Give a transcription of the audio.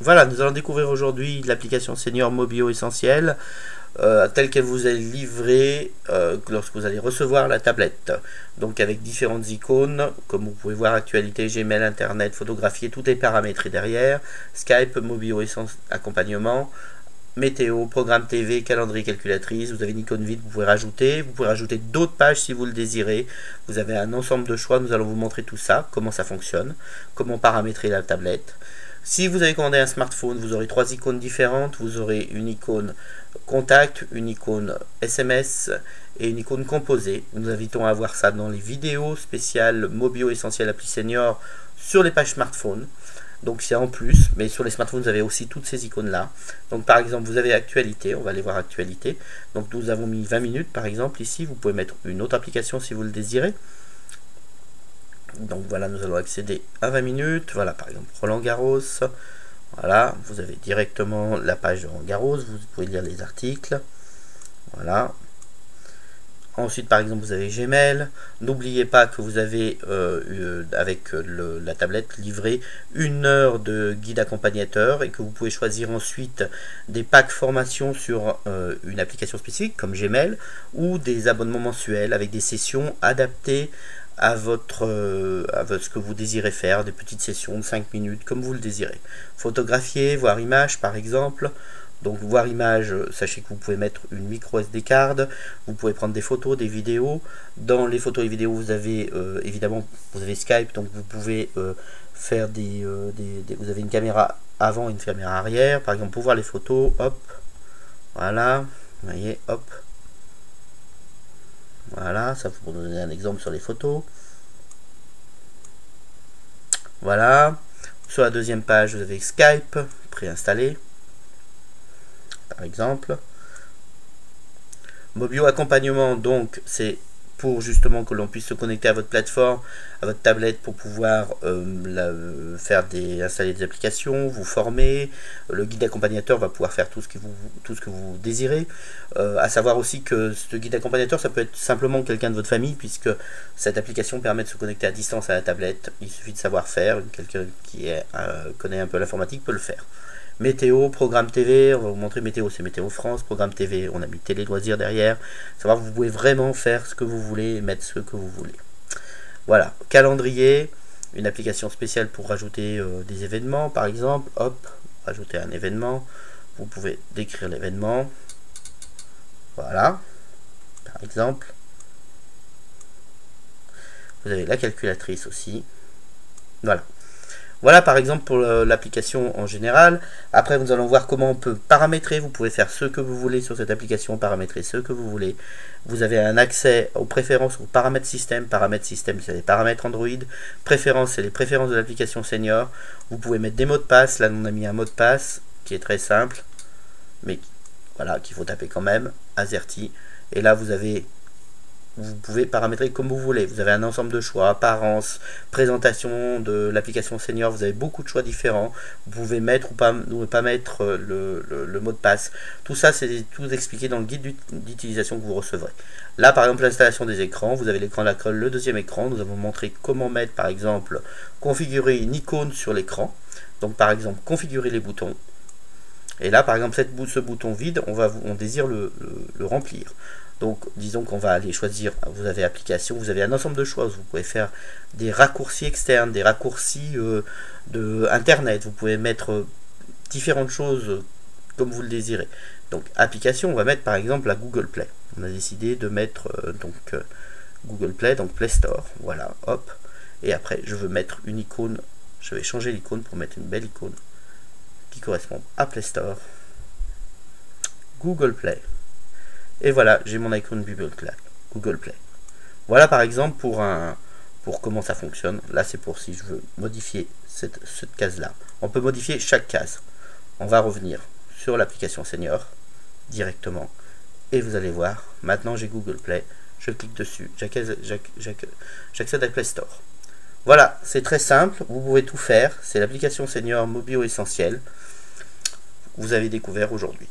Voilà, nous allons découvrir aujourd'hui l'application Senior Mobio Essentiel telle qu'elle vous est livrée lorsque vous allez recevoir la tablette. Donc avec différentes icônes, comme vous pouvez voir, actualité, Gmail, Internet, photographie, tout est paramétré derrière. Skype, Mobio accompagnement, météo, programme TV, calendrier, calculatrice. Vous avez une icône vide, vous pouvez rajouter d'autres pages si vous le désirez. Vous avez un ensemble de choix, nous allons vous montrer tout ça, comment ça fonctionne, comment paramétrer la tablette. Si vous avez commandé un smartphone, vous aurez 3 icônes différentes. Vous aurez une icône contact, une icône SMS et une icône composée. Nous invitons à voir ça dans les vidéos spéciales Mobio Essentiel Appli Senior sur les pages smartphone. Donc c'est en plus, mais sur les smartphones vous avez aussi toutes ces icônes là. Donc par exemple vous avez actualité, on va aller voir actualité. Donc nous avons mis 20 minutes par exemple ici, vous pouvez mettre une autre application si vous le désirez. Donc voilà, nous allons accéder à 20 minutes. Voilà, par exemple, Roland Garros. Voilà, vous avez directement la page de Roland Garros. Vous pouvez lire les articles. Voilà. Ensuite, par exemple, vous avez Gmail. N'oubliez pas que vous avez, avec la tablette, livré 1 heure de guide accompagnateur et que vous pouvez choisir ensuite des packs formation sur une application spécifique comme Gmail ou des abonnements mensuels avec des sessions adaptées à ce que vous désirez faire, des petites sessions de 5 minutes comme vous le désirez. Photographier, voir image par exemple. Donc voir image, sachez que vous pouvez mettre une micro SD card, vous pouvez prendre des photos, des vidéos. Dans les photos et vidéos vous avez évidemment vous avez Skype, donc vous pouvez faire vous avez une caméra avant et une caméra arrière, par exemple pour voir les photos, hop, voilà, vous voyez, hop. Voilà, ça pour vous donner un exemple sur les photos. Voilà. Sur la deuxième page, vous avez Skype préinstallé, par exemple. Mobio accompagnement, donc c'est pour justement que l'on puisse se connecter à votre plateforme, à votre tablette pour pouvoir installer des applications, vous former. Le guide accompagnateur va pouvoir faire tout ce que vous désirez. À savoir aussi que ce guide accompagnateur, ça peut être simplement quelqu'un de votre famille, puisque cette application permet de se connecter à distance à la tablette. Il suffit de savoir faire, quelqu'un qui connaît un peu l'informatique peut le faire. Météo, programme TV, on va vous montrer météo, c'est Météo France, programme TV, on a mis télé loisirs derrière. Savoir vous pouvez vraiment faire ce que vous voulez et mettre ce que vous voulez. Voilà, calendrier, une application spéciale pour rajouter des événements par exemple, hop, rajouter un événement, vous pouvez décrire l'événement. Voilà, par exemple. Vous avez la calculatrice aussi. Voilà. Voilà par exemple pour l'application en général. Après nous allons voir comment on peut paramétrer. Vous pouvez faire ce que vous voulez sur cette application, paramétrer ce que vous voulez. Vous avez un accès aux préférences, aux paramètres système. Paramètres système, c'est les paramètres Android. Préférences, c'est les préférences de l'application Senior. Vous pouvez mettre des mots de passe. Là on a mis un mot de passe qui est très simple, mais voilà, qu'il faut taper quand même, AZERTY. Et là vous pouvez paramétrer comme vous voulez. Vous avez un ensemble de choix, apparence, présentation de l'application Senior. Vous avez beaucoup de choix différents. Vous pouvez mettre ou ne pas mettre le mot de passe. Tout ça, c'est tout expliqué dans le guide d'utilisation que vous recevrez. Là, par exemple, l'installation des écrans. Vous avez l'écran d'accueil, le deuxième écran. Nous avons montré comment mettre, par exemple, configurer une icône sur l'écran. Donc, par exemple, configurer les boutons. Et là, par exemple, ce bouton vide, on désire le remplir. Donc, disons qu'on va aller choisir, vous avez application, vous avez un ensemble de choix, vous pouvez faire des raccourcis externes, des raccourcis de Internet, vous pouvez mettre différentes choses comme vous le désirez. Donc, application, on va mettre par exemple la Google Play. On a décidé de mettre Google Play, donc Play Store, voilà, hop. Et après, je veux mettre une icône, je vais changer l'icône pour mettre une belle icône qui correspond à Play Store, Google Play. Et voilà, j'ai mon icône Google Play. Voilà par exemple pour comment ça fonctionne. Là c'est pour si je veux modifier cette case là. On peut modifier chaque case. On va revenir sur l'application Senior directement. Et vous allez voir, maintenant j'ai Google Play. Je clique dessus, j'accède à Play Store. Voilà, c'est très simple, vous pouvez tout faire. C'est l'application Senior Mobio Essentiel. Vous avez découvert aujourd'hui.